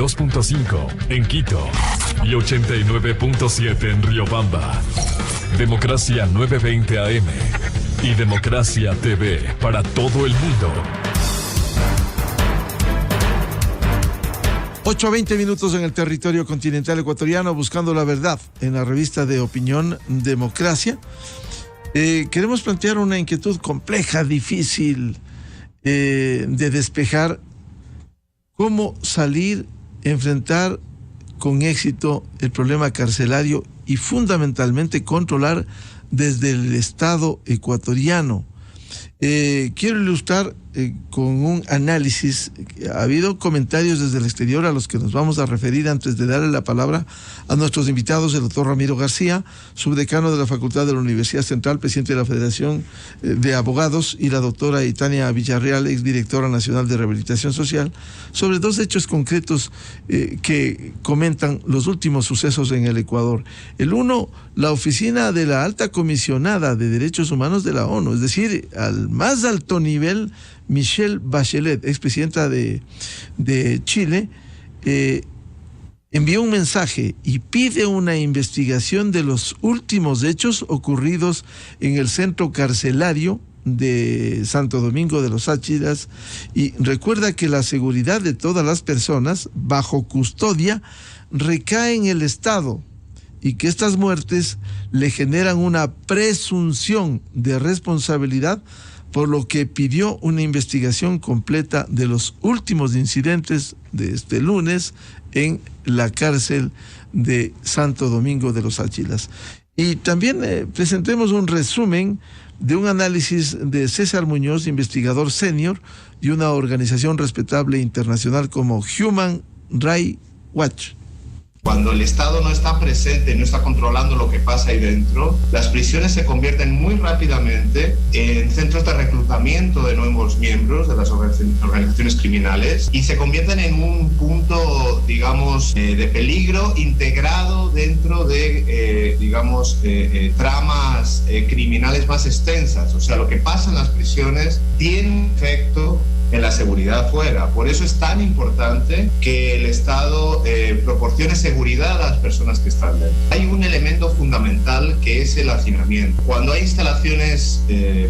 92.5 en Quito y 89.7 en Riobamba. Democracia 920 AM y Democracia TV para todo el mundo. 8:20 en el territorio continental ecuatoriano, buscando la verdad en la revista de opinión Democracia. Queremos plantear una inquietud compleja, difícil de despejar. ¿Cómo salir, enfrentar con éxito el problema carcelario y fundamentalmente controlar desde el Estado ecuatoriano? Quiero ilustrar con un análisis. Ha habido comentarios desde el exterior a los que nos vamos a referir antes de darle la palabra a nuestros invitados, el doctor Ramiro García, subdecano de la Facultad de la Universidad Central, presidente de la Federación de Abogados, y la doctora Itania Villarreal, exdirectora nacional de Rehabilitación Social, sobre dos hechos concretos que comentan los últimos sucesos en el Ecuador. El uno, la oficina de la alta comisionada de Derechos Humanos de la ONU, es decir, al más alto nivel, Michelle Bachelet, expresidenta de Chile, envió un mensaje y pide una investigación de los últimos hechos ocurridos en el centro carcelario de Santo Domingo de los Áchilas, y recuerda que la seguridad de todas las personas bajo custodia recae en el Estado y que estas muertes le generan una presunción de responsabilidad, por lo que pidió una investigación completa de los últimos incidentes de este lunes en la cárcel de Santo Domingo de los Áchilas. Y también presentemos un resumen de un análisis de César Muñoz, investigador senior de una organización respetable internacional como Human Rights Watch. Cuando el Estado no está presente, no está controlando lo que pasa ahí dentro, las prisiones se convierten muy rápidamente en centros de reclutamiento de nuevos miembros de las organizaciones criminales y se convierten en un punto, digamos, de peligro integrado dentro de, tramas criminales más extensas. O sea, lo que pasa en las prisiones tiene un efecto en la seguridad fuera. Por eso es tan importante que el Estado proporcione seguridad a las personas que están dentro. Hay un elemento fundamental que es el hacinamiento. Cuando hay instalaciones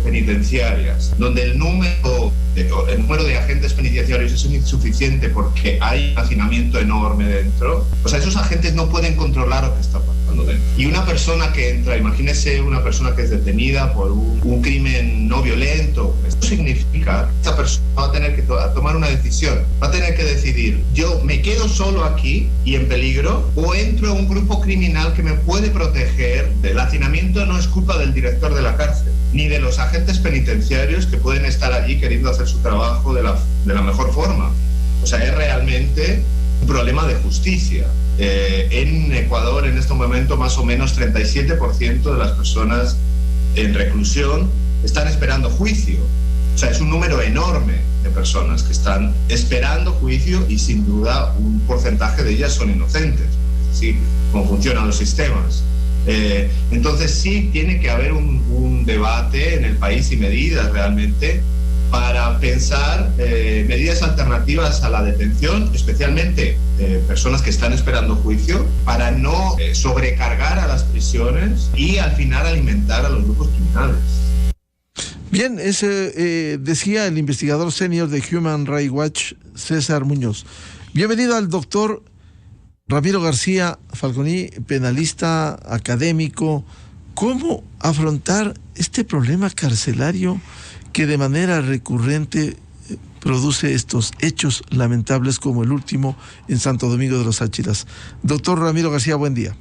penitenciarias donde el número de agentes penitenciarios es insuficiente porque hay un hacinamiento enorme dentro, o sea, esos agentes no pueden controlar lo que está pasando dentro. Y una persona que entra, imagínese una persona que es detenida por un crimen no violento, esto significa que esta persona va a tener que tomar una decisión, va a tener que decidir: yo me quedo solo aquí y en peligro, o entro a un grupo criminal que me puede proteger. El hacinamiento no es culpa del director de la cárcel ni de los agentes penitenciarios que pueden estar allí queriendo hacer su trabajo de la mejor forma. O sea, es realmente un problema de justicia. En Ecuador, en este momento, más o menos 37% de las personas en reclusión están esperando juicio. O sea, es un número enorme de personas que están esperando juicio y sin duda un porcentaje de ellas son inocentes. ¿Sí? Cómo funcionan los sistemas. Entonces sí tiene que haber un debate en el país y medidas realmente para pensar medidas alternativas a la detención, especialmente personas que están esperando juicio, para no sobrecargar a las prisiones y al final alimentar a los grupos criminales. Bien, ese decía el investigador senior de Human Rights Watch, César Muñoz. Bienvenido al doctor Ramiro García Falconi, penalista, académico. ¿Cómo afrontar este problema carcelario que de manera recurrente produce estos hechos lamentables como el último en Santo Domingo de los Áchilas? Doctor Ramiro García, buen día.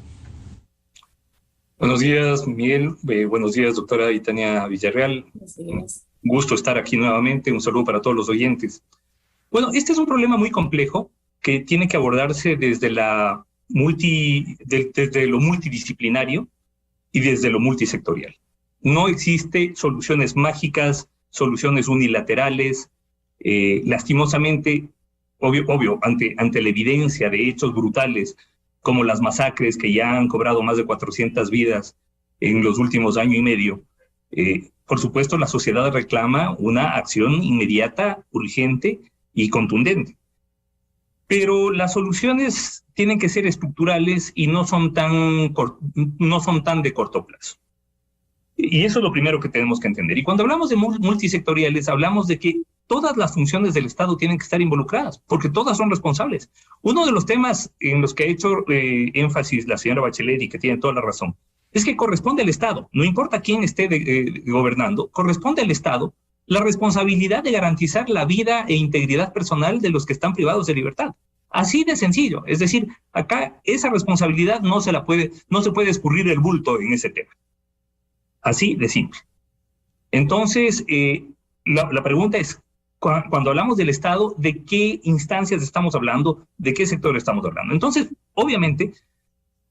Buenos días, Miguel. Buenos días, doctora Itania Villarreal. Un gusto estar aquí nuevamente. Un saludo para todos los oyentes. Bueno, este es un problema muy complejo que tiene que abordarse desde lo multidisciplinario y desde lo multisectorial. No existe soluciones mágicas, soluciones unilaterales. Lastimosamente, obvio, ante la evidencia de hechos brutales como las masacres que ya han cobrado más de 400 vidas en los últimos año y medio, por supuesto la sociedad reclama una acción inmediata, urgente y contundente. Pero las soluciones tienen que ser estructurales y no son tan de corto plazo. Y eso es lo primero que tenemos que entender. Y cuando hablamos de multisectoriales, hablamos de que todas las funciones del Estado tienen que estar involucradas, porque todas son responsables. Uno de los temas en los que ha hecho énfasis la señora Bachelet, y que tiene toda la razón, es que corresponde al Estado, no importa quién esté gobernando, corresponde al Estado la responsabilidad de garantizar la vida e integridad personal de los que están privados de libertad. Así de sencillo. Es decir, acá esa responsabilidad no se puede escurrir el bulto en ese tema. Así de simple. Entonces, la pregunta es, cuando hablamos del Estado, ¿de qué instancias estamos hablando? ¿De qué sector estamos hablando? Entonces, obviamente,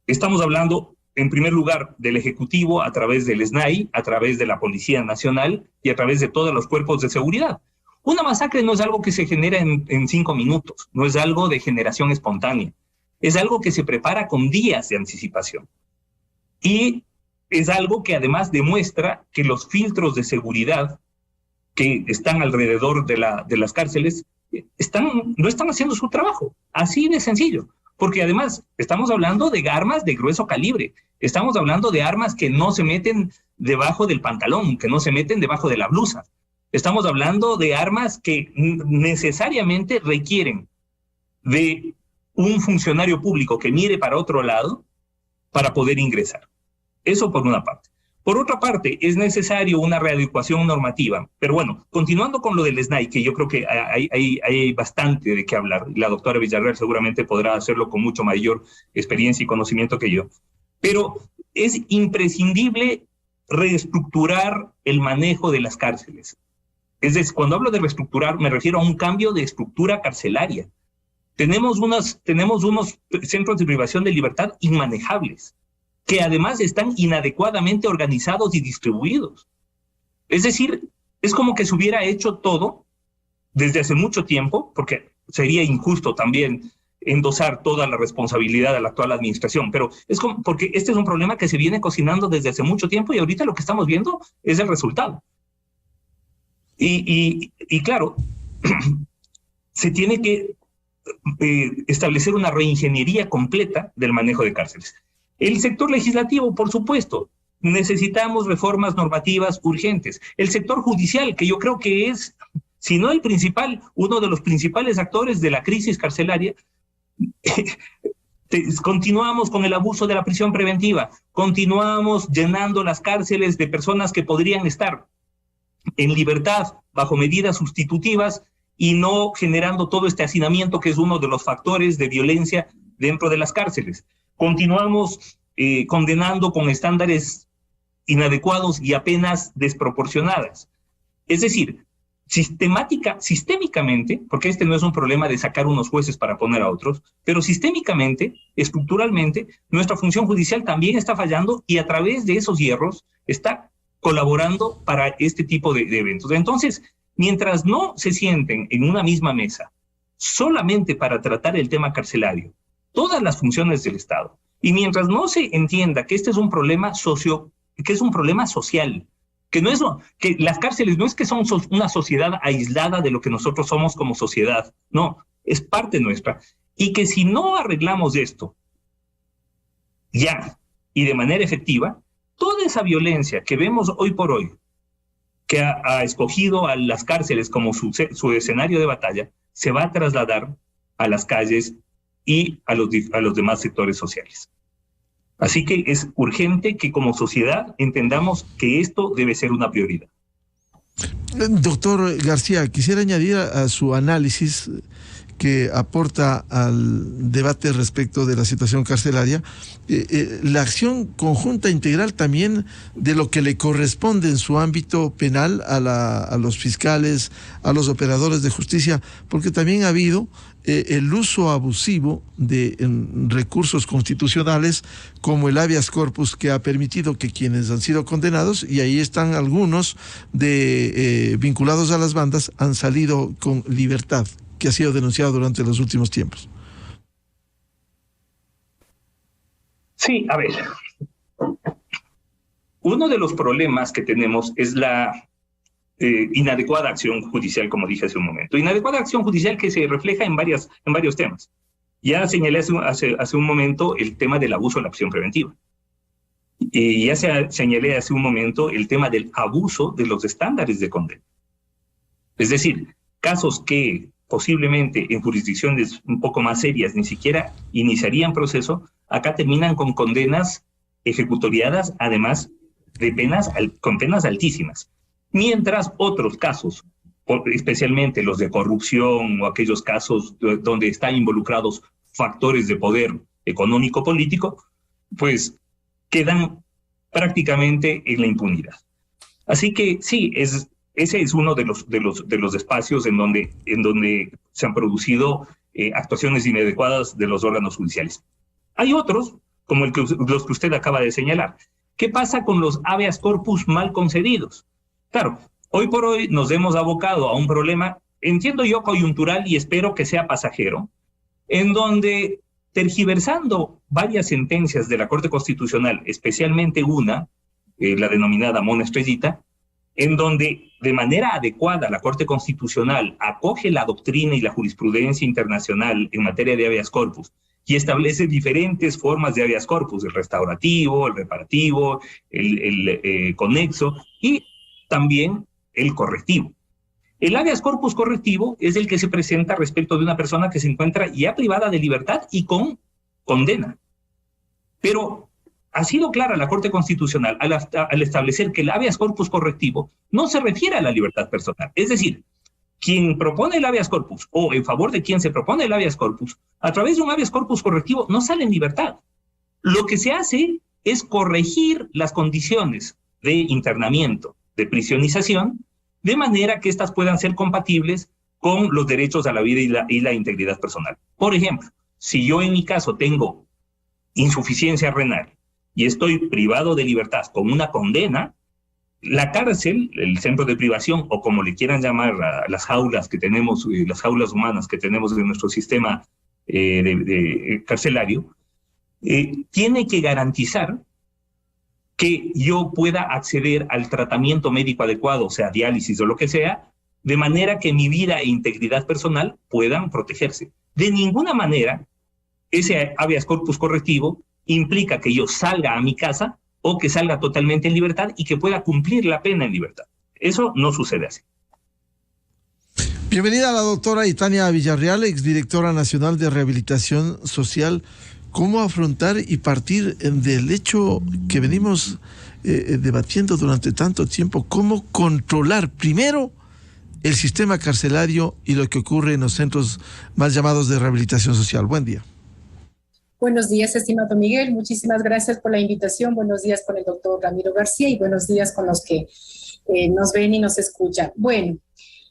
estamos hablando, en primer lugar, del Ejecutivo a través del SNAI, a través de la Policía Nacional y a través de todos los cuerpos de seguridad. Una masacre no es algo que se genera en 5 minutos, no es algo de generación espontánea, es algo que se prepara con días de anticipación. Y es algo que además demuestra que los filtros de seguridad que están alrededor de las cárceles no están haciendo su trabajo. Así de sencillo. Porque además estamos hablando de armas de grueso calibre. Estamos hablando de armas que no se meten debajo del pantalón, que no se meten debajo de la blusa. Estamos hablando de armas que necesariamente requieren de un funcionario público que mire para otro lado para poder ingresar. Eso por una parte. Por otra parte, es necesario una readecuación normativa. Pero bueno, continuando con lo del SNAI, que yo creo que hay bastante de qué hablar. La doctora Villarreal seguramente podrá hacerlo con mucho mayor experiencia y conocimiento que yo. Pero es imprescindible reestructurar el manejo de las cárceles. Es decir, cuando hablo de reestructurar, me refiero a un cambio de estructura carcelaria. Tenemos unos centros de privación de libertad inmanejables, que además están inadecuadamente organizados y distribuidos. Es decir, es como que se hubiera hecho todo desde hace mucho tiempo, porque sería injusto también endosar toda la responsabilidad a la actual administración, pero es como, porque este es un problema que se viene cocinando desde hace mucho tiempo y ahorita lo que estamos viendo es el resultado. Y claro, se tiene que establecer una reingeniería completa del manejo de cárceles. El sector legislativo, por supuesto, necesitamos reformas normativas urgentes. El sector judicial, que yo creo que es, si no el principal, uno de los principales actores de la crisis carcelaria, continuamos con el abuso de la prisión preventiva, continuamos llenando las cárceles de personas que podrían estar en libertad bajo medidas sustitutivas y no generando todo este hacinamiento que es uno de los factores de violencia dentro de las cárceles. Continuamos condenando con estándares inadecuados y apenas desproporcionadas. Es decir, sistémicamente, porque este no es un problema de sacar unos jueces para poner a otros, pero sistémicamente, estructuralmente, nuestra función judicial también está fallando y a través de esos hierros está colaborando para este tipo de eventos. Entonces, mientras no se sienten en una misma mesa solamente para tratar el tema carcelario, todas las funciones del Estado, y mientras no se entienda que este es un problema que es un problema social, que las cárceles no es que son una sociedad aislada de lo que nosotros somos como sociedad, no, es parte nuestra, y que si no arreglamos esto ya y de manera efectiva, toda esa violencia que vemos hoy por hoy, que ha escogido a las cárceles como su escenario de batalla, se va a trasladar a las calles y a los demás sectores sociales. Así que es urgente que como sociedad entendamos que esto debe ser una prioridad. Doctor García, quisiera añadir a su análisis que aporta al debate respecto de la situación carcelaria, la acción conjunta integral también de lo que le corresponde en su ámbito penal a los fiscales, a los operadores de justicia, porque también ha habido el uso abusivo de recursos constitucionales como el habeas corpus, que ha permitido que quienes han sido condenados, y ahí están algunos vinculados a las bandas, han salido con libertad, que ha sido denunciado durante los últimos tiempos. Sí, a ver. Uno de los problemas que tenemos es la inadecuada acción judicial, como dije hace un momento. Inadecuada acción judicial que se refleja en varios temas. Ya señalé hace un momento el tema del abuso de la prisión preventiva. Y ya señalé hace un momento el tema del abuso de los estándares de condena. Es decir, casos que posiblemente en jurisdicciones un poco más serias ni siquiera iniciarían proceso, acá terminan con condenas ejecutoriadas, además de con penas altísimas. Mientras otros casos, especialmente los de corrupción o aquellos casos donde están involucrados factores de poder económico-político, pues quedan prácticamente en la impunidad. Así que sí, ese es uno de los espacios en donde se han producido actuaciones inadecuadas de los órganos judiciales. Hay otros, como los que usted acaba de señalar. ¿Qué pasa con los habeas corpus mal concedidos? Claro, hoy por hoy nos hemos abocado a un problema, entiendo yo, coyuntural y espero que sea pasajero, en donde, tergiversando varias sentencias de la Corte Constitucional, especialmente una, la denominada Mona Estrellita, en donde de manera adecuada la Corte Constitucional acoge la doctrina y la jurisprudencia internacional en materia de habeas corpus y establece diferentes formas de habeas corpus, el restaurativo, el reparativo, el conexo y también el correctivo. El habeas corpus correctivo es el que se presenta respecto de una persona que se encuentra ya privada de libertad y con condena. Pero ha sido clara la Corte Constitucional al establecer que el habeas corpus correctivo no se refiere a la libertad personal. Es decir, quien propone el habeas corpus o en favor de quien se propone el habeas corpus, a través de un habeas corpus correctivo no sale en libertad. Lo que se hace es corregir las condiciones de internamiento, de prisionización, de manera que éstas puedan ser compatibles con los derechos a la vida y la integridad personal. Por ejemplo, si yo en mi caso tengo insuficiencia renal y estoy privado de libertad con una condena, la cárcel, el centro de privación, o como le quieran llamar a las jaulas que tenemos, las jaulas humanas que tenemos de nuestro sistema carcelario, tiene que garantizar que yo pueda acceder al tratamiento médico adecuado, o sea, diálisis o lo que sea, de manera que mi vida e integridad personal puedan protegerse. De ninguna manera, ese habeas corpus correctivo implica que yo salga a mi casa o que salga totalmente en libertad y que pueda cumplir la pena en libertad. Eso no sucede así. Bienvenida a la doctora Itania Villarreal, exdirectora nacional de Rehabilitación Social. ¿Cómo afrontar y partir del hecho que venimos debatiendo durante tanto tiempo? ¿Cómo controlar primero el sistema carcelario y lo que ocurre en los centros más llamados de rehabilitación social? Buen día. Buenos días, estimado Miguel. Muchísimas gracias por la invitación. Buenos días con el doctor Ramiro García y buenos días con los que nos ven y nos escuchan. Bueno,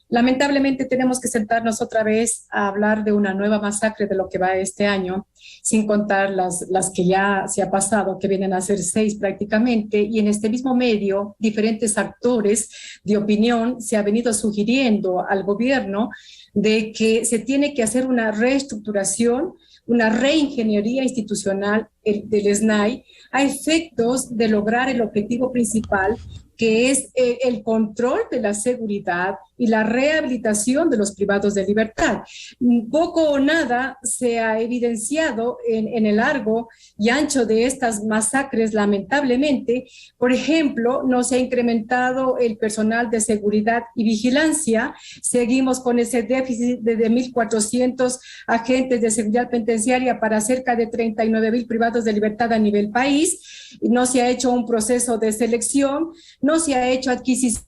lamentablemente tenemos que sentarnos otra vez a hablar de una nueva masacre de lo que va este año, sin contar las que ya se ha pasado, que vienen a ser 6 prácticamente, y en este mismo medio, diferentes actores de opinión se ha venido sugiriendo al gobierno de que se tiene que hacer una reestructuración, una reingeniería institucional del SNAI a efectos de lograr el objetivo principal, que es el control de la seguridad y la rehabilitación de los privados de libertad. Poco o nada se ha evidenciado en el largo y ancho de estas masacres, lamentablemente. Por ejemplo, no se ha incrementado el personal de seguridad y vigilancia. Seguimos con ese déficit de 1.400 agentes de seguridad penitenciaria para cerca de 39.000 privados de libertad a nivel país. No se ha hecho un proceso de selección, no se ha hecho adquisición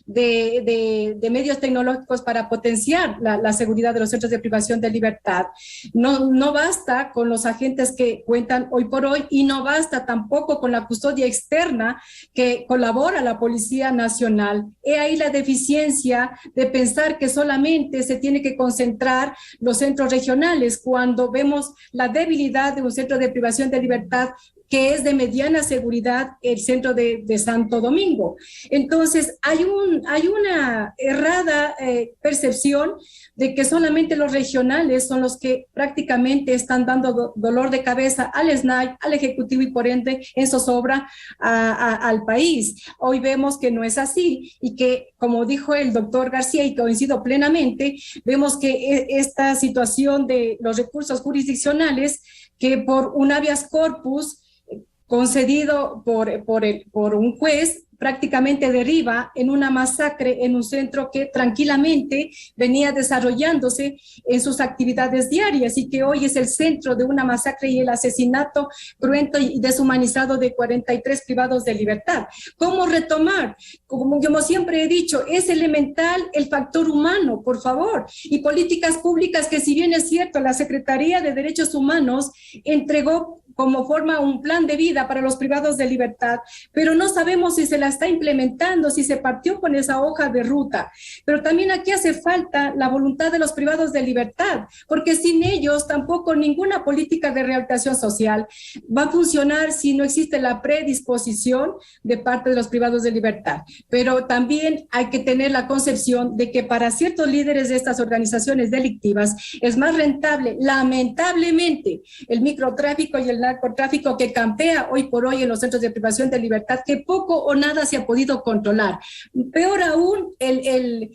de medios tecnológicos para potenciar la seguridad de los centros de privación de libertad. No basta con los agentes que cuentan hoy por hoy y no basta tampoco con la custodia externa que colabora la Policía Nacional. He ahí la deficiencia de pensar que solamente se tiene que concentrar los centros regionales cuando vemos la debilidad de un centro de privación de libertad que es de mediana seguridad el centro de Santo Domingo. Entonces, hay una errada percepción de que solamente los regionales son los que prácticamente están dando dolor de cabeza al SNAI, al Ejecutivo y por ende en zozobra al país. Hoy vemos que no es así y que, como dijo el doctor García, y coincido plenamente, vemos que esta situación de los recursos jurisdiccionales, que por un habeas corpus concedido por un juez, prácticamente deriva en una masacre en un centro que tranquilamente venía desarrollándose en sus actividades diarias y que hoy es el centro de una masacre y el asesinato cruento y deshumanizado de 43 privados de libertad. ¿Cómo retomar? Como siempre he dicho, es elemental el factor humano, por favor, y políticas públicas que, si bien es cierto, la Secretaría de Derechos Humanos entregó como forma un plan de vida para los privados de libertad, pero no sabemos si se la está implementando, si se partió con esa hoja de ruta. Pero también aquí hace falta la voluntad de los privados de libertad, porque sin ellos tampoco ninguna política de rehabilitación social va a funcionar si no existe la predisposición de parte de los privados de libertad. Pero también hay que tener la concepción de que para ciertos líderes de estas organizaciones delictivas es más rentable, lamentablemente, el microtráfico y el narcotráfico que campea hoy por hoy en los centros de privación de libertad, que poco o nada se ha podido controlar. Peor aún, el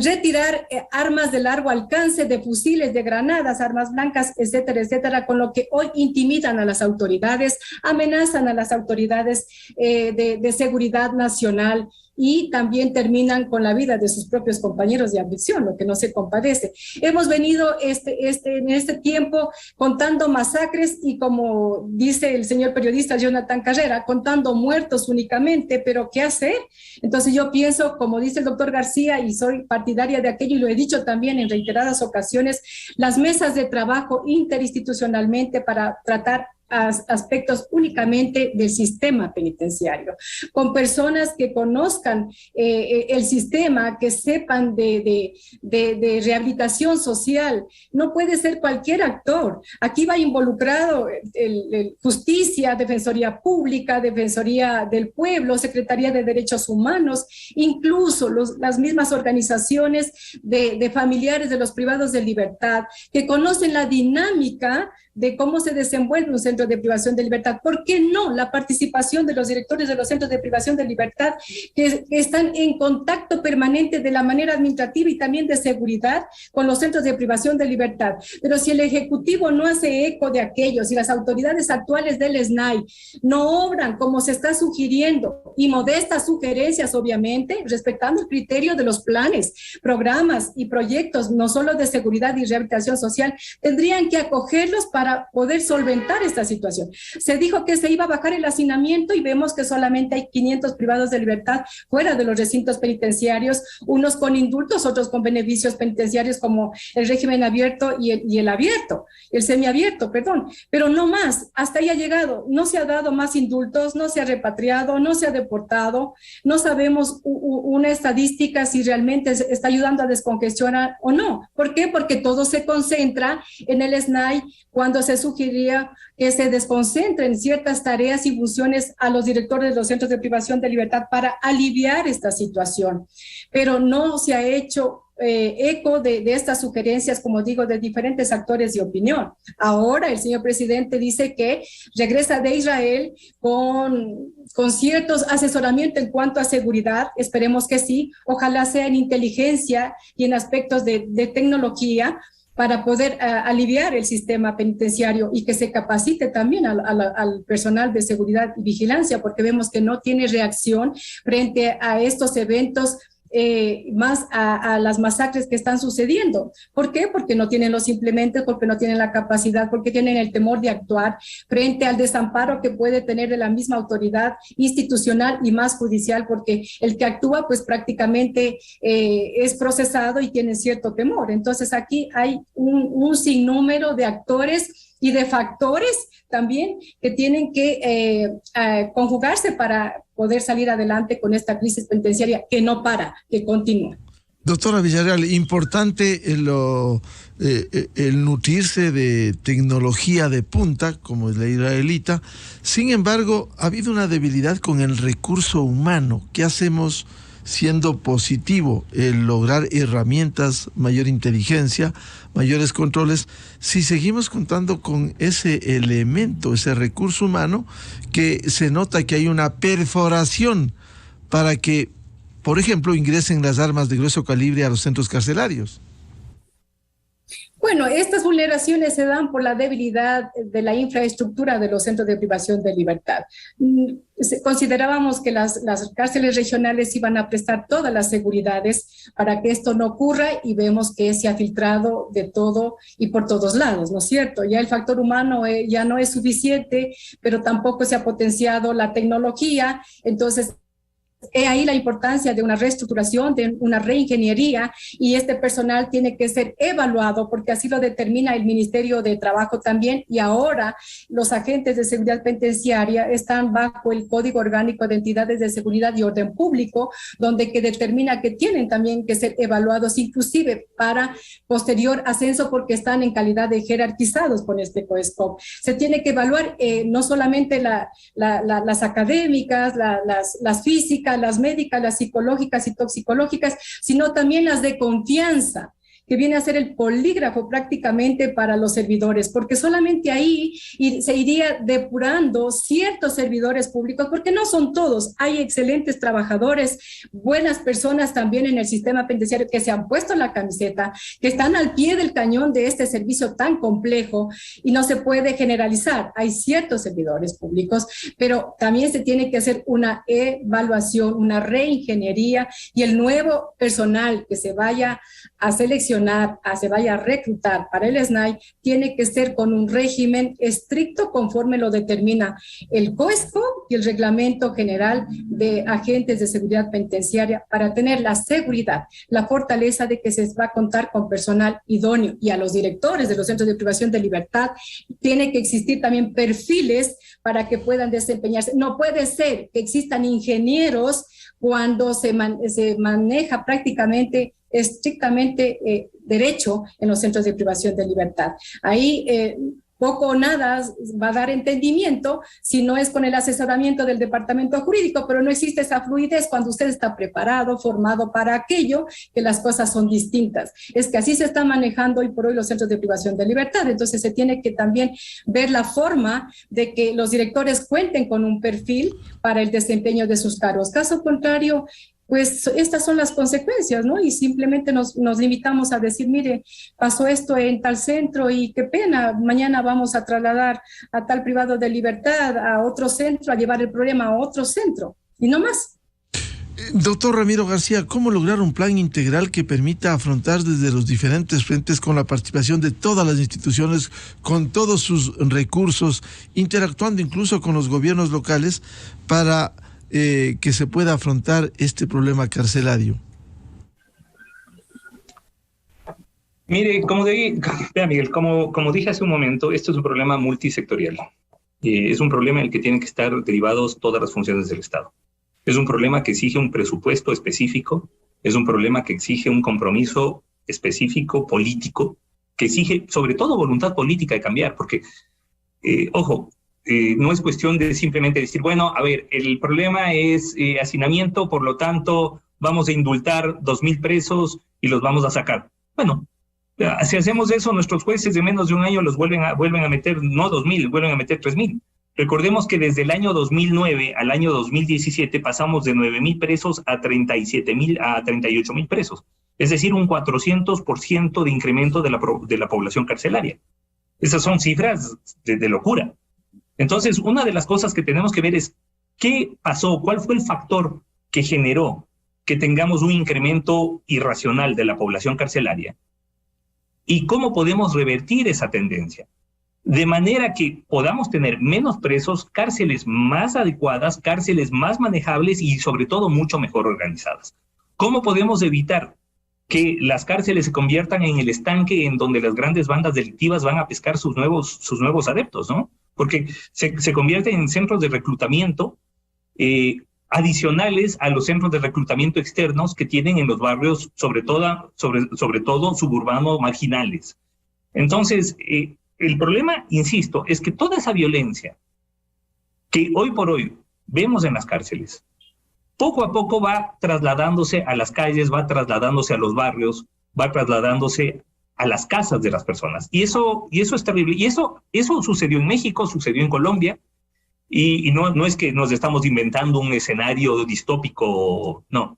retirar armas de largo alcance, de fusiles, de granadas, armas blancas, etcétera, etcétera, con lo que hoy intimidan a las autoridades, amenazan a las autoridades de seguridad nacional, y también terminan con la vida de sus propios compañeros de ambición, lo que no se compadece. Hemos venido en este tiempo contando masacres y, como dice el señor periodista Jonathan Carrera, contando muertos únicamente, pero ¿qué hacer? Entonces yo pienso, como dice el doctor García, y soy partidaria de aquello y lo he dicho también en reiteradas ocasiones, las mesas de trabajo interinstitucionalmente para tratar aspectos únicamente del sistema penitenciario, con personas que conozcan el sistema, que sepan de rehabilitación social. No puede ser cualquier actor. Aquí va involucrado justicia, Defensoría Pública, Defensoría del Pueblo, Secretaría de Derechos Humanos, incluso las mismas organizaciones de familiares de los privados de libertad, que conocen la dinámica de cómo se desenvuelve un centro de privación de libertad. ¿Por qué no la participación de los directores de los centros de privación de libertad, que están en contacto permanente de la manera administrativa y también de seguridad con los centros de privación de libertad? Pero si el Ejecutivo no hace eco de aquello, si las autoridades actuales del SNAI no obran como se está sugiriendo, y modestas sugerencias, obviamente, respetando el criterio de los planes, programas y proyectos, no solo de seguridad y rehabilitación social, tendrían que acogerlos para poder solventar esta situación. Se dijo que se iba a bajar el hacinamiento y vemos que solamente hay 500 privados de libertad fuera de los recintos penitenciarios, unos con indultos, otros con beneficios penitenciarios como el régimen abierto y el abierto, el semiabierto, perdón, pero no más. Hasta ahí ha llegado. No se ha dado más indultos, no se ha repatriado, no se ha deportado, no sabemos una estadística si realmente está ayudando a descongestionar o no. ¿Por qué? Porque todo se concentra en el SNAI, cuando se sugería que se desconcentren ciertas tareas y funciones a los directores de los centros de privación de libertad para aliviar esta situación. Pero no se ha hecho eco de estas sugerencias, como digo, de diferentes actores de opinión. Ahora el señor presidente dice que regresa de Israel con ciertos asesoramientos en cuanto a seguridad. Esperemos que sí. Ojalá sea en inteligencia y en aspectos de tecnología, para poder aliviar el sistema penitenciario y que se capacite también al personal de seguridad y vigilancia, porque vemos que no tiene reacción frente a estos eventos, más a las masacres que están sucediendo. ¿Por qué? Porque no tienen los implementos, porque no tienen la capacidad, porque tienen el temor de actuar frente al desamparo que puede tener de la misma autoridad institucional y más judicial, porque el que actúa pues prácticamente es procesado y tiene cierto temor. Entonces aquí hay un sinnúmero de actores y de factores también que tienen que conjugarse para poder salir adelante con esta crisis penitenciaria que no para, que continúa. Doctora Villarreal, importante el nutrirse de tecnología de punta, como es la israelita. Sin embargo, ha habido una debilidad con el recurso humano. ¿Qué hacemos siendo positivo el lograr herramientas, mayor inteligencia, mayores controles, si seguimos contando con ese elemento, ese recurso humano, que se nota que hay una perforación para que, por ejemplo, ingresen las armas de grueso calibre a los centros carcelarios? Bueno, estas vulneraciones se dan por la debilidad de la infraestructura de los centros de privación de libertad. Considerábamos que las cárceles regionales iban a prestar todas las seguridades para que esto no ocurra, y vemos que se ha filtrado de todo y por todos lados, ¿no es cierto? Ya el factor humano ya no es suficiente, pero tampoco se ha potenciado la tecnología. Entonces, he ahí la importancia de una reestructuración, de una reingeniería, y este personal tiene que ser evaluado porque así lo determina el Ministerio de Trabajo también, y ahora los agentes de seguridad penitenciaria están bajo el Código Orgánico de Entidades de Seguridad y Orden Público, donde que determina que tienen también que ser evaluados, inclusive para posterior ascenso, porque están en calidad de jerarquizados con este COESCOP. Se tiene que evaluar no solamente las académicas, las físicas, las médicas, las psicológicas y toxicológicas, sino también las de confianza, que viene a ser el polígrafo prácticamente para los servidores, porque solamente ahí se iría depurando ciertos servidores públicos, porque no son todos. Hay excelentes trabajadores, buenas personas también en el sistema penitenciario que se han puesto la camiseta, que están al pie del cañón de este servicio tan complejo, y no se puede generalizar. Hay ciertos servidores públicos, pero también se tiene que hacer una evaluación, una reingeniería, y el nuevo personal que se vaya a seleccionar, se vaya a reclutar para el SNAI, tiene que ser con un régimen estricto conforme lo determina el COESCO y el Reglamento General de Agentes de Seguridad Penitenciaria, para tener la seguridad, la fortaleza de que se va a contar con personal idóneo. Y a los directores de los centros de privación de libertad tiene que existir también perfiles para que puedan desempeñarse. No puede ser que existan ingenieros cuando se maneja prácticamente estrictamente derecho en los centros de privación de libertad. Ahí poco o nada va a dar entendimiento si no es con el asesoramiento del departamento jurídico, pero no existe esa fluidez cuando usted está preparado, formado para aquello, que las cosas son distintas. Es que así se está manejando hoy por hoy los centros de privación de libertad. Entonces se tiene que también ver la forma de que los directores cuenten con un perfil para el desempeño de sus cargos. Caso contrario, pues estas son las consecuencias, ¿no? Y simplemente nos limitamos a decir, mire, pasó esto en tal centro y qué pena, mañana vamos a trasladar a tal privado de libertad a otro centro, a llevar el problema a otro centro, y no más. Doctor Ramiro García, ¿cómo lograr un plan integral que permita afrontar desde los diferentes frentes, con la participación de todas las instituciones, con todos sus recursos, interactuando incluso con los gobiernos locales, para que se pueda afrontar este problema carcelario? Mire, Miguel, como dije hace un momento, esto es un problema multisectorial. Es un problema en el que tienen que estar derivados todas las funciones del Estado. Es un problema que exige un presupuesto específico, es un problema que exige un compromiso específico, político, que exige sobre todo voluntad política de cambiar, porque, no es cuestión de simplemente decir, bueno, a ver, el problema es hacinamiento, por lo tanto vamos a indultar 2,000 presos y los vamos a sacar. Bueno, si hacemos eso, nuestros jueces de menos de un año los vuelven a meter, no 2,000, vuelven a meter 3,000. Recordemos que desde el año 2009 al año 2017 pasamos de 9,000 presos a 37,000 a 38,000 presos. Es decir, un 400% de incremento de la población carcelaria. Esas son cifras de locura. Entonces, una de las cosas que tenemos que ver es qué pasó, cuál fue el factor que generó que tengamos un incremento irracional de la población carcelaria y cómo podemos revertir esa tendencia, de manera que podamos tener menos presos, cárceles más adecuadas, cárceles más manejables y sobre todo mucho mejor organizadas. ¿Cómo podemos evitar que las cárceles se conviertan en el estanque en donde las grandes bandas delictivas van a pescar sus nuevos adeptos, ¿no? Porque se convierten en centros de reclutamiento adicionales a los centros de reclutamiento externos que tienen en los barrios, sobre todo suburbanos marginales. Entonces, el problema, insisto, es que toda esa violencia que hoy por hoy vemos en las cárceles, poco a poco va trasladándose a las calles, va trasladándose a los barrios, va trasladándose a las casas de las personas. Y eso es terrible. Y eso sucedió en México, sucedió en Colombia, y no es que nos estamos inventando un escenario distópico, no.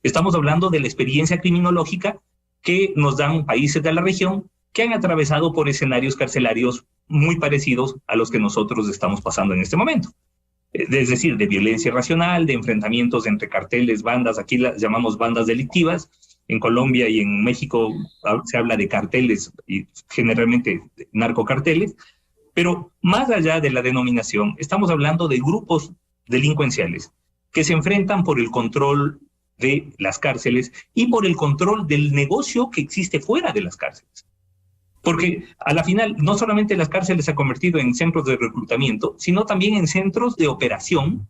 Estamos hablando de la experiencia criminológica que nos dan países de la región que han atravesado por escenarios carcelarios muy parecidos a los que nosotros estamos pasando en este momento. Es decir, de violencia irracional, de enfrentamientos entre carteles, bandas, aquí las llamamos bandas delictivas. En Colombia y en México se habla de carteles y generalmente narcocarteles, pero más allá de la denominación, estamos hablando de grupos delincuenciales que se enfrentan por el control de las cárceles y por el control del negocio que existe fuera de las cárceles. Porque a la final, no solamente las cárceles se han convertido en centros de reclutamiento, sino también en centros de operación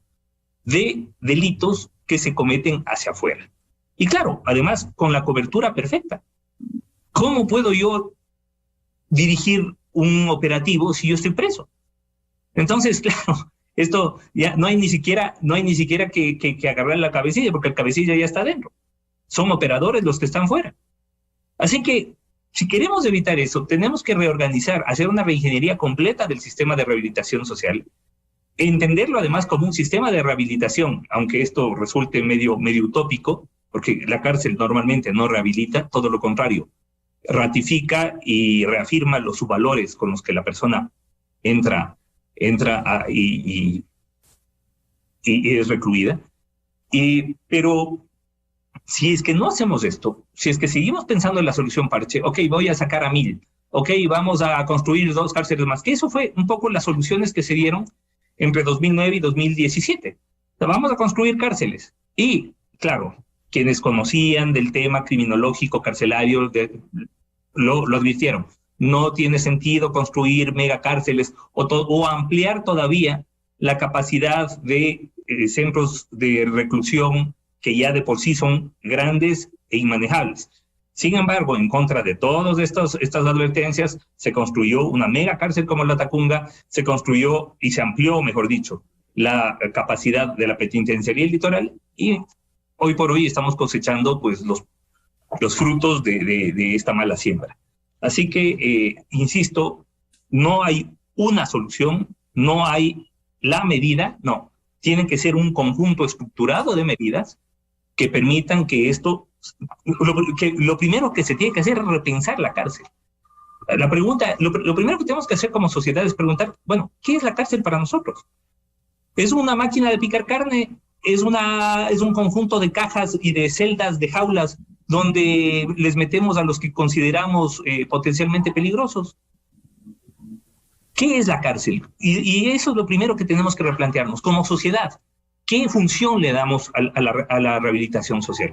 de delitos que se cometen hacia afuera. Y claro, además, con la cobertura perfecta. ¿Cómo puedo yo dirigir un operativo si yo estoy preso? Entonces, claro, esto ya no hay ni siquiera que agarrar la cabecilla, porque el cabecilla ya está dentro. Son operadores los que están fuera. Así que, si queremos evitar eso, tenemos que reorganizar, hacer una reingeniería completa del sistema de rehabilitación social, entenderlo además como un sistema de rehabilitación, aunque esto resulte medio utópico, porque la cárcel normalmente no rehabilita, todo lo contrario, ratifica y reafirma los subvalores con los que la persona entra y es recluida. Pero si es que no hacemos esto, si es que seguimos pensando en la solución parche, ok, voy a sacar a 1000, ok, vamos a construir 2 cárceles más, que eso fue un poco las soluciones que se dieron entre 2009 y 2017. Vamos a construir cárceles. Y, claro, quienes conocían del tema criminológico carcelario lo advirtieron. No tiene sentido construir megacárceles o ampliar todavía la capacidad de centros de reclusión que ya de por sí son grandes e inmanejables. Sin embargo, en contra de todas estas advertencias, se construyó una mega cárcel como la Tacunga, se construyó y se amplió, mejor dicho, la capacidad de la penitenciaría litoral, y hoy por hoy estamos cosechando pues los frutos de esta mala siembra. Así que, insisto, no hay una solución, no hay la medida, no. Tiene que ser un conjunto estructurado de medidas que permitan que esto... Lo primero que se tiene que hacer es repensar la cárcel. La pregunta, lo primero que tenemos que hacer como sociedad es preguntar, bueno, ¿qué es la cárcel para nosotros? ¿Es una máquina de picar carne? ¿Es un conjunto de cajas y de celdas, de jaulas, donde les metemos a los que consideramos potencialmente peligrosos? ¿Qué es la cárcel? Y eso es lo primero que tenemos que replantearnos como sociedad. ¿Qué función le damos a la rehabilitación social?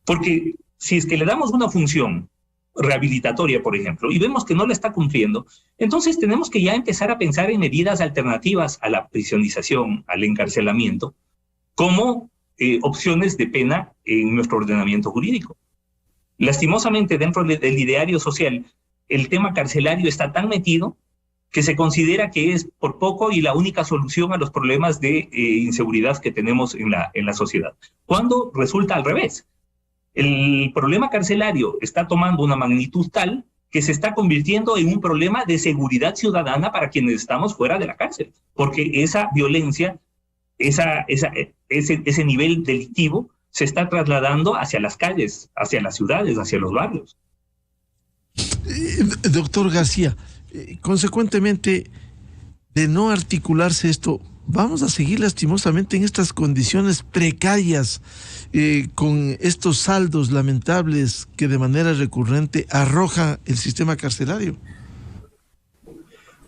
Porque si es que le damos una función rehabilitatoria, por ejemplo, y vemos que no la está cumpliendo, entonces tenemos que ya empezar a pensar en medidas alternativas a la prisionización, al encarcelamiento, como opciones de pena en nuestro ordenamiento jurídico. Lastimosamente, dentro del ideario social, el tema carcelario está tan metido que se considera que es por poco y la única solución a los problemas de inseguridad que tenemos en la sociedad, cuando resulta al revés. El problema carcelario está tomando una magnitud tal que se está convirtiendo en un problema de seguridad ciudadana para quienes estamos fuera de la cárcel, porque esa violencia, ese nivel delictivo se está trasladando hacia las calles, hacia las ciudades, hacia los barrios. Doctor García, consecuentemente, de no articularse esto, vamos a seguir lastimosamente en estas condiciones precarias, con estos saldos lamentables que de manera recurrente arroja el sistema carcelario.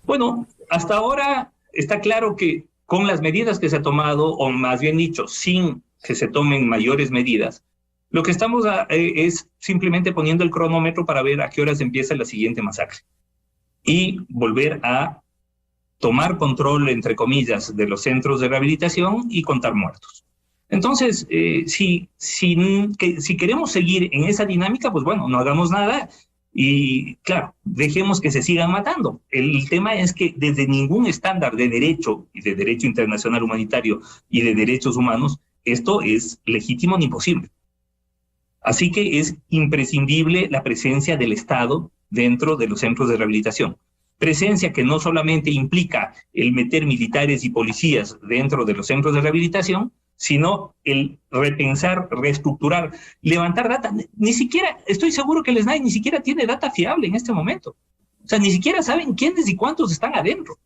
Bueno, hasta ahora está claro que con las medidas que se ha tomado, o más bien dicho, sin que se tomen mayores medidas, lo que estamos es simplemente poniendo el cronómetro para ver a qué horas empieza la siguiente masacre y volver a tomar control, entre comillas, de los centros de rehabilitación y contar muertos. Entonces, si queremos seguir en esa dinámica, pues bueno, no hagamos nada y, claro, dejemos que se sigan matando. El tema es que desde ningún estándar de derecho, y de derecho internacional humanitario y de derechos humanos, esto es legítimo ni posible. Así que es imprescindible la presencia del Estado dentro de los centros de rehabilitación. Presencia que no solamente implica el meter militares y policías dentro de los centros de rehabilitación, sino el repensar, reestructurar, levantar data. Ni siquiera, estoy seguro que el SNAI ni siquiera tiene data fiable en este momento. O sea, ni siquiera saben quiénes y cuántos están adentro.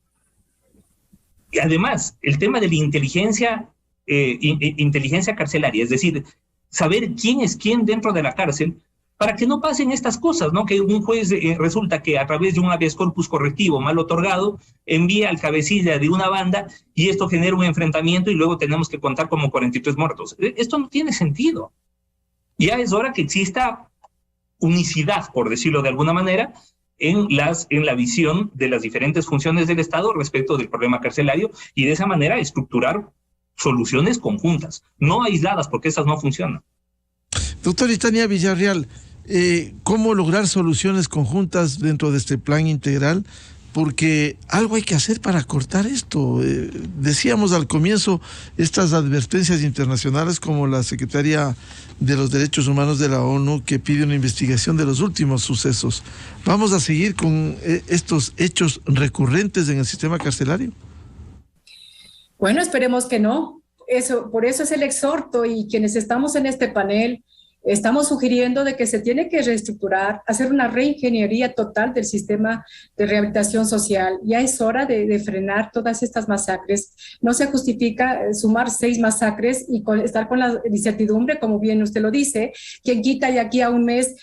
Y además, el tema de la inteligencia carcelaria, es decir, saber quién es quién dentro de la cárcel, para que no pasen estas cosas, ¿no? Que un juez resulta que a través de un habeas corpus correctivo mal otorgado envía al cabecilla de una banda y esto genera un enfrentamiento y luego tenemos que contar como 43 muertos. Esto no tiene sentido. Ya es hora que exista unicidad, por decirlo de alguna manera, en la visión de las diferentes funciones del Estado respecto del problema carcelario y de esa manera estructurar soluciones conjuntas, no aisladas, porque esas no funcionan. Doctor Itania Villarreal, ¿cómo lograr soluciones conjuntas dentro de este plan integral? Porque algo hay que hacer para cortar esto. Decíamos al comienzo estas advertencias internacionales como la Secretaría de los Derechos Humanos de la ONU que pide una investigación de los últimos sucesos. ¿Vamos a seguir con estos hechos recurrentes en el sistema carcelario? Bueno, esperemos que no. Por eso es el exhorto y quienes estamos en este panel estamos sugiriendo de que se tiene que reestructurar, hacer una reingeniería total del sistema de rehabilitación social. Ya es hora de frenar todas estas masacres. No se justifica sumar 6 masacres y estar con la incertidumbre, como bien usted lo dice, quien quita y aquí a un mes...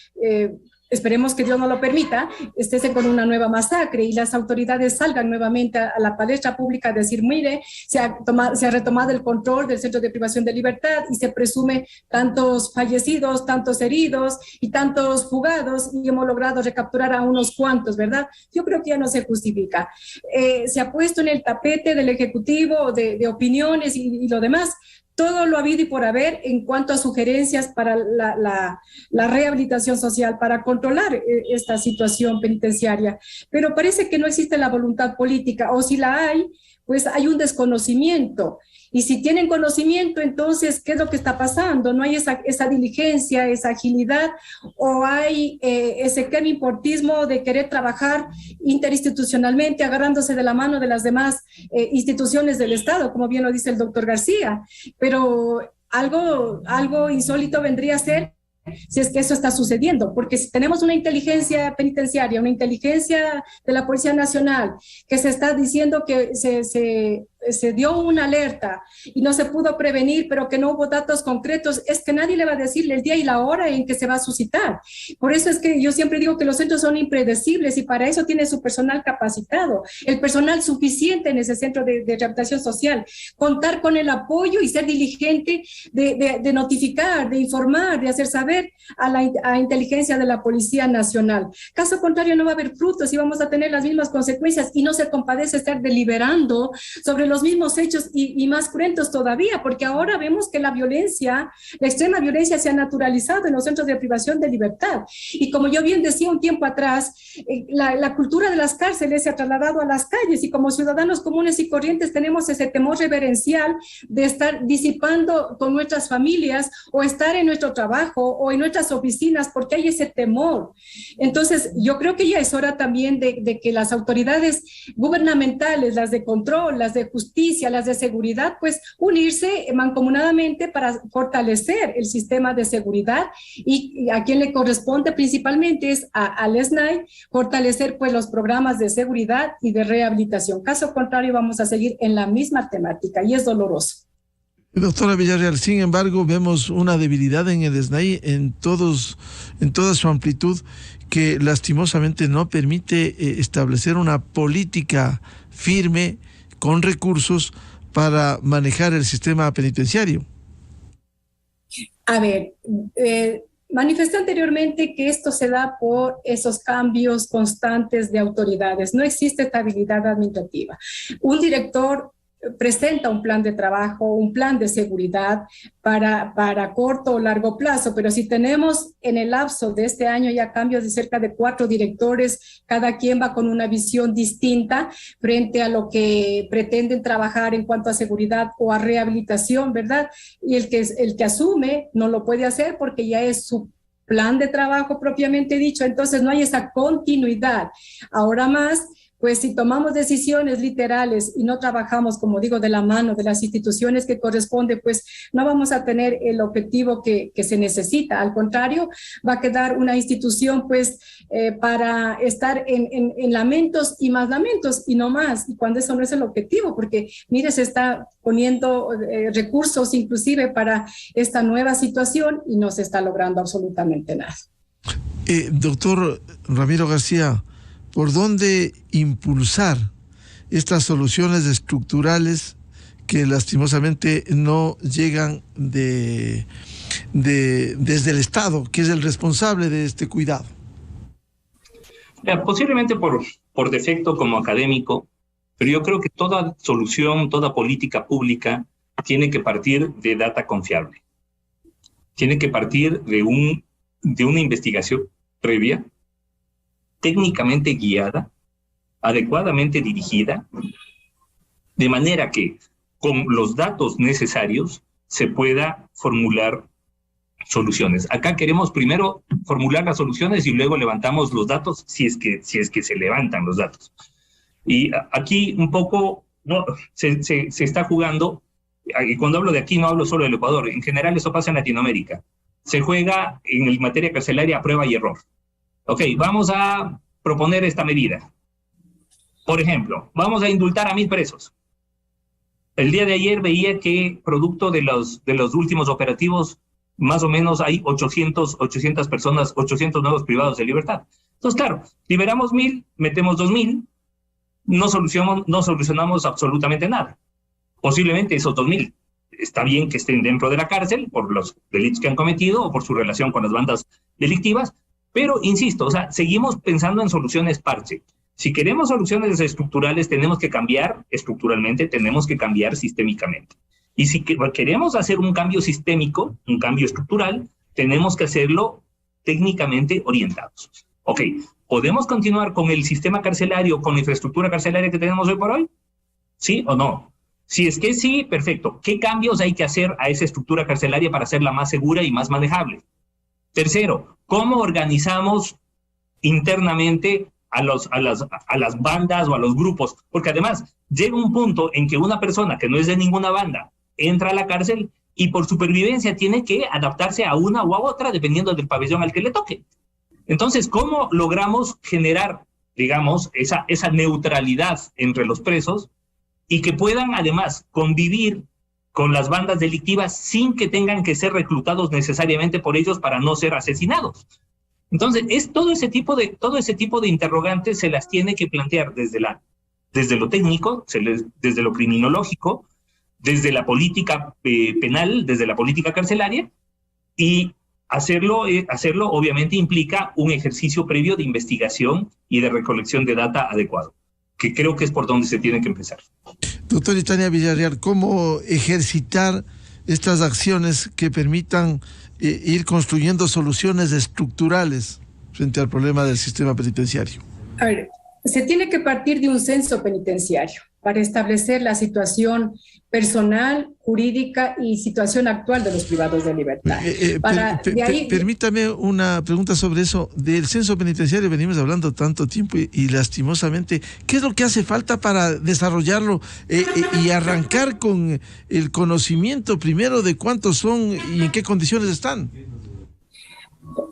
esperemos que Dios no lo permita, estés con una nueva masacre y las autoridades salgan nuevamente a la palestra pública a decir, mire, se ha retomado el control del centro de privación de libertad y se presume tantos fallecidos, tantos heridos y tantos fugados y hemos logrado recapturar a unos cuantos, ¿verdad? Yo creo que ya no se justifica. Se ha puesto en el tapete del Ejecutivo de opiniones y lo demás, todo lo habido y por haber en cuanto a sugerencias para la rehabilitación social, para controlar esta situación penitenciaria. Pero parece que no existe la voluntad política, o si la hay, pues hay un desconocimiento. Y si tienen conocimiento, entonces, ¿qué es lo que está pasando? No hay esa diligencia, esa agilidad, o hay ese kevin-portismo de querer trabajar interinstitucionalmente, agarrándose de la mano de las demás instituciones del Estado, como bien lo dice el doctor García. Pero algo insólito vendría a ser si es que eso está sucediendo, porque si tenemos una inteligencia penitenciaria, una inteligencia de la Policía Nacional, que se está diciendo que se dio una alerta y no se pudo prevenir, pero que no hubo datos concretos, es que nadie le va a decirle el día y la hora en que se va a suscitar. Por eso es que yo siempre digo que los centros son impredecibles y para eso tiene su personal capacitado, el personal suficiente en ese centro de rehabilitación social, contar con el apoyo y ser diligente de notificar, de informar, de hacer saber a la inteligencia de la Policía Nacional. Caso contrario, no va a haber frutos y vamos a tener las mismas consecuencias y no se compadece estar deliberando sobre los mismos hechos y más cruentos todavía, porque ahora vemos que la violencia, la extrema violencia se ha naturalizado en los centros de privación de libertad. Y como yo bien decía un tiempo atrás, la cultura de las cárceles se ha trasladado a las calles y como ciudadanos comunes y corrientes tenemos ese temor reverencial de estar disipando con nuestras familias o estar en nuestro trabajo o en nuestras oficinas porque hay ese temor. Entonces, yo creo que ya es hora también de que las autoridades gubernamentales, las de control, las de justicia, las de seguridad, pues unirse mancomunadamente para fortalecer el sistema de seguridad y a quien le corresponde principalmente es al SNAI fortalecer pues los programas de seguridad y de rehabilitación. Caso contrario, vamos a seguir en la misma temática y es doloroso. Doctora Villarreal, sin embargo, vemos una debilidad en el SNAI en toda su amplitud que lastimosamente no permite establecer una política firme con recursos para manejar el sistema penitenciario. A ver, Manifesté anteriormente que esto se da por esos cambios constantes de autoridades. No existe estabilidad administrativa. Un director presenta un plan de trabajo, un plan de seguridad para corto o largo plazo, pero si tenemos en el lapso de este año ya cambios de cerca de 4 directores, cada quien va con una visión distinta frente a lo que pretenden trabajar en cuanto a seguridad o a rehabilitación, ¿verdad? Y el que asume no lo puede hacer porque ya es su plan de trabajo propiamente dicho, entonces no hay esa continuidad. Ahora más, pues si tomamos decisiones literales y no trabajamos, como digo, de la mano de las instituciones que corresponde, pues no vamos a tener el objetivo que se necesita. Al contrario, va a quedar una institución pues para estar en lamentos y más lamentos y no más. Y cuando eso no es el objetivo, porque mire, se está poniendo recursos inclusive para esta nueva situación y no se está logrando absolutamente nada. Doctor Ramiro García, ¿por dónde impulsar estas soluciones estructurales que lastimosamente no llegan desde el Estado, que es el responsable de este cuidado? Posiblemente por defecto como académico, pero yo creo que toda solución, toda política pública tiene que partir de data confiable. Tiene que partir de una investigación previa, técnicamente guiada, adecuadamente dirigida, de manera que con los datos necesarios se pueda formular soluciones. Acá queremos primero formular las soluciones y luego levantamos los datos si es que se levantan los datos. Y aquí un poco se está jugando, y cuando hablo de aquí no hablo solo del Ecuador, en general eso pasa en Latinoamérica. Se juega en materia carcelaria a prueba y error. Ok, vamos a proponer esta medida. Por ejemplo, vamos a indultar a 1,000 presos. El día de ayer veía que producto de los últimos operativos, más o menos hay 800 personas, 800 nuevos privados de libertad. Entonces, claro, liberamos 1,000, metemos 2,000, no solucionamos absolutamente nada. Posiblemente esos 2,000 está bien que estén dentro de la cárcel por los delitos que han cometido o por su relación con las bandas delictivas, pero insisto, o sea, seguimos pensando en soluciones parche. Si queremos soluciones estructurales, tenemos que cambiar estructuralmente, tenemos que cambiar sistémicamente. Y si queremos hacer un cambio sistémico, un cambio estructural, tenemos que hacerlo técnicamente orientados. Ok, ¿podemos continuar con el sistema carcelario, con la infraestructura carcelaria que tenemos hoy por hoy? ¿Sí o no? Si es que sí, perfecto. ¿Qué cambios hay que hacer a esa estructura carcelaria para hacerla más segura y más manejable? Tercero, ¿cómo organizamos internamente a las bandas o a los grupos? Porque además llega un punto en que una persona que no es de ninguna banda entra a la cárcel y por supervivencia tiene que adaptarse a una o a otra dependiendo del pabellón al que le toque. Entonces, ¿cómo logramos generar, digamos, esa neutralidad entre los presos y que puedan además convivir con las bandas delictivas sin que tengan que ser reclutados necesariamente por ellos para no ser asesinados? Entonces, todo ese tipo de interrogantes se las tiene que plantear desde lo técnico, desde lo criminológico, desde la política penal, desde la política carcelaria, y hacerlo obviamente implica un ejercicio previo de investigación y de recolección de data adecuado, que creo que es por donde se tiene que empezar. Doctor Tania Villarreal, ¿cómo ejercitar estas acciones que permitan ir construyendo soluciones estructurales frente al problema del sistema penitenciario? A ver, se tiene que partir de un censo penitenciario para establecer la situación personal, jurídica y situación actual de los privados de libertad. Permítame una pregunta sobre eso. Del censo penitenciario venimos hablando tanto tiempo y lastimosamente, ¿qué es lo que hace falta para desarrollarlo y arrancar con el conocimiento primero de cuántos son y en qué condiciones están?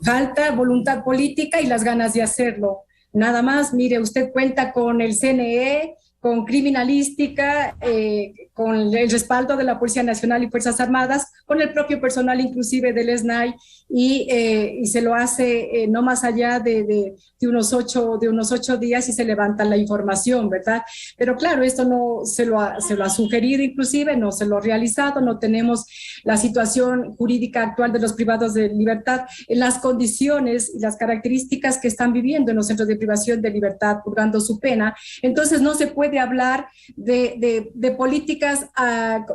Falta voluntad política y las ganas de hacerlo. Nada más, mire, usted cuenta con el CNE, con criminalística, con el respaldo de la Policía Nacional y Fuerzas Armadas, con el propio personal inclusive del SNAI, y se lo hace no más allá de unos 8 días y se levanta la información, ¿verdad? Pero claro, esto no se lo ha sugerido inclusive, no se lo ha realizado, no tenemos la situación jurídica actual de los privados de libertad en las condiciones y las características que están viviendo en los centros de privación de libertad purgando su pena. Entonces no se puede hablar de políticas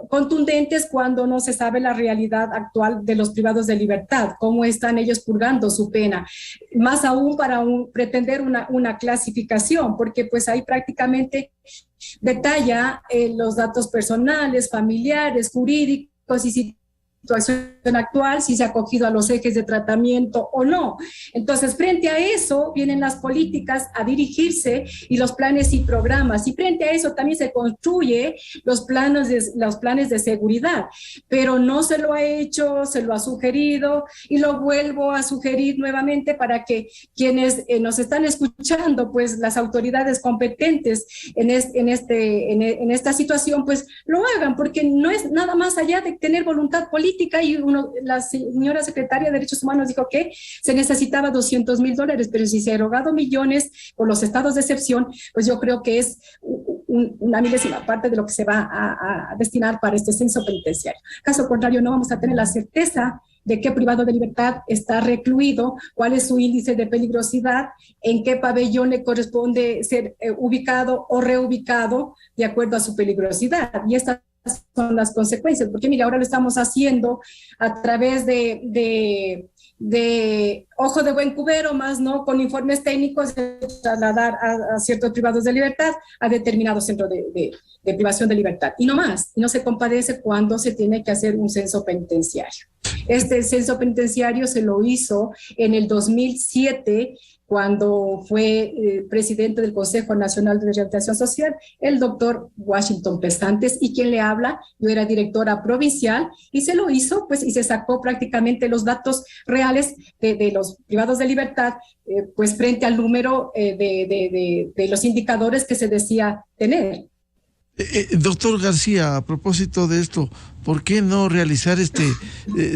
contundentes cuando no se sabe la realidad actual de los privados de libertad, cómo están ellos purgando su pena, más aún para pretender una clasificación, porque pues ahí prácticamente detalla los datos personales, familiares, jurídicos y situación actual, si se ha acogido a los ejes de tratamiento o no. Entonces, frente a eso, vienen las políticas a dirigirse y los planes y programas. Y frente a eso también se construye los planes de seguridad. Pero no se lo ha hecho, se lo ha sugerido y lo vuelvo a sugerir nuevamente para que quienes nos están escuchando, pues las autoridades competentes en esta situación, pues lo hagan, porque no es nada más allá de tener voluntad política. Y la señora secretaria de Derechos Humanos dijo que se necesitaba $200,000, pero si se ha erogado millones por los estados de excepción, pues yo creo que es una milésima parte de lo que se va a destinar para este censo penitenciario. Caso contrario, no vamos a tener la certeza de qué privado de libertad está recluido, cuál es su índice de peligrosidad, en qué pabellón le corresponde ser ubicado o reubicado de acuerdo a su peligrosidad. Y estas son las consecuencias, porque mira, ahora lo estamos haciendo a través de ojo de buen cubero, más no con informes técnicos, de trasladar a ciertos privados de libertad a determinados centros de privación de libertad. Y no más, y no se compadece cuando se tiene que hacer un censo penitenciario. Este censo penitenciario se lo hizo en el 2007, cuando fue presidente del Consejo Nacional de Rehabilitación Social, el doctor Washington Pesantes, y quien le habla, yo era directora provincial, y se lo hizo, pues, y se sacó prácticamente los datos reales de los privados de libertad, pues, frente al número de los indicadores que se decía tener. Doctor García, a propósito de esto, ¿por qué no realizar este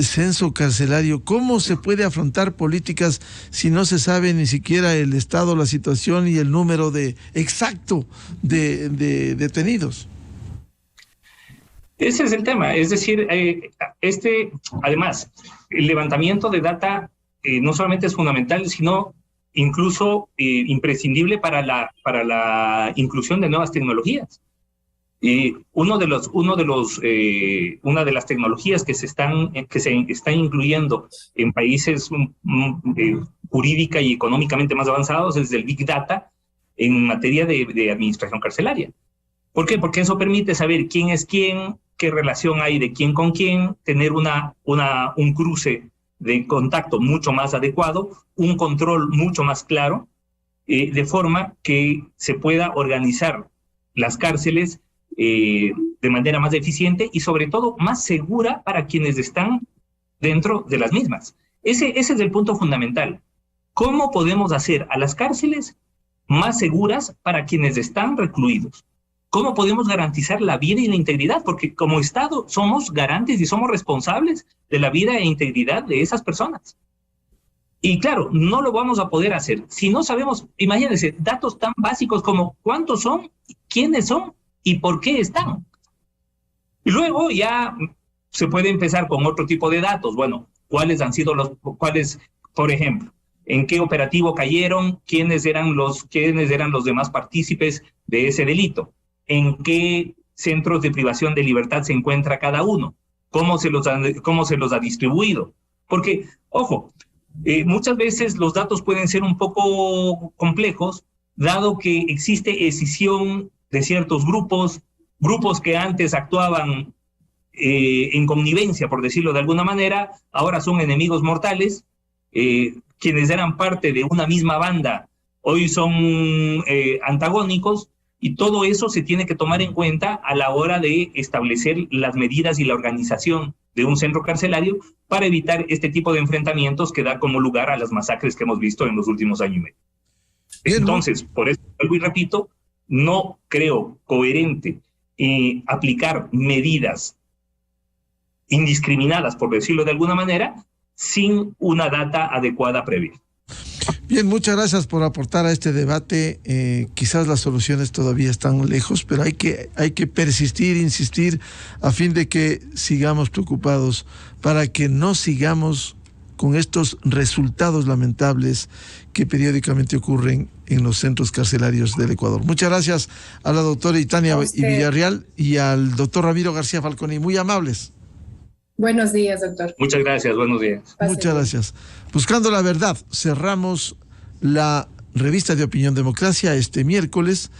censo carcelario? ¿Cómo se puede afrontar políticas si no se sabe ni siquiera el estado, la situación y el número exacto de detenidos? Ese es el tema, es decir, además, el levantamiento de data no solamente es fundamental, sino incluso imprescindible para la inclusión de nuevas tecnologías. Una de las tecnologías que se están incluyendo en países jurídica y económicamente más avanzados es el Big Data en materia de administración carcelaria. ¿Por qué? Porque eso permite saber quién es quién, qué relación hay de quién con quién, tener un cruce de contacto mucho más adecuado, un control mucho más claro, de forma que se pueda organizar las cárceles de manera más eficiente y sobre todo más segura para quienes están dentro de las mismas. Ese es el punto fundamental. ¿Cómo podemos hacer a las cárceles más seguras para quienes están recluidos? ¿Cómo podemos garantizar la vida y la integridad? Porque como Estado somos garantes y somos responsables de la vida e integridad de esas personas. Y claro, no lo vamos a poder hacer si no sabemos, imagínense, datos tan básicos como cuántos son, quiénes son y por qué están. Y luego ya se puede empezar con otro tipo de datos. Bueno, ¿cuáles han sido por ejemplo, en qué operativo cayeron, quiénes eran los demás partícipes de ese delito? ¿En qué centros de privación de libertad se encuentra cada uno? ¿Cómo se los ha distribuido? Porque, ojo, muchas veces los datos pueden ser un poco complejos, dado que existe escisión de ciertos grupos que antes actuaban en connivencia, por decirlo de alguna manera, ahora son enemigos mortales, quienes eran parte de una misma banda, hoy son antagónicos, y todo eso se tiene que tomar en cuenta a la hora de establecer las medidas y la organización de un centro carcelario para evitar este tipo de enfrentamientos que da como lugar a las masacres que hemos visto en los últimos años y medio. Entonces, por eso, vuelvo y repito, no creo coherente aplicar medidas indiscriminadas, por decirlo de alguna manera, sin una data adecuada previa. Bien, muchas gracias por aportar a este debate. Quizás las soluciones todavía están lejos, pero hay que persistir, insistir, a fin de que sigamos preocupados, para que no sigamos con estos resultados lamentables que periódicamente ocurren en los centros carcelarios del Ecuador. Muchas gracias a la doctora Itania Villarreal y al doctor Ramiro García Falconi, muy amables. Buenos días, doctor. Muchas gracias, buenos días. Muchas gracias. Buscando la verdad, cerramos la revista de Opinión Democracia este miércoles.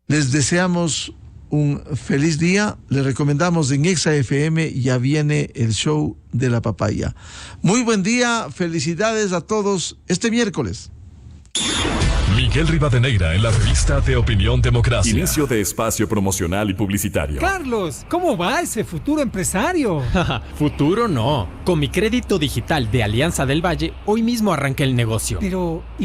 Les deseamos un feliz día. Les recomendamos en Exa FM, ya viene el show de la papaya. Muy buen día, felicidades a todos este miércoles. Miguel Rivadeneira en la revista de Opinión Democracia. Inicio de espacio promocional y publicitario. Carlos, ¿cómo va ese futuro empresario? Futuro no. Con mi crédito digital de Alianza del Valle, hoy mismo arranqué el negocio. Pero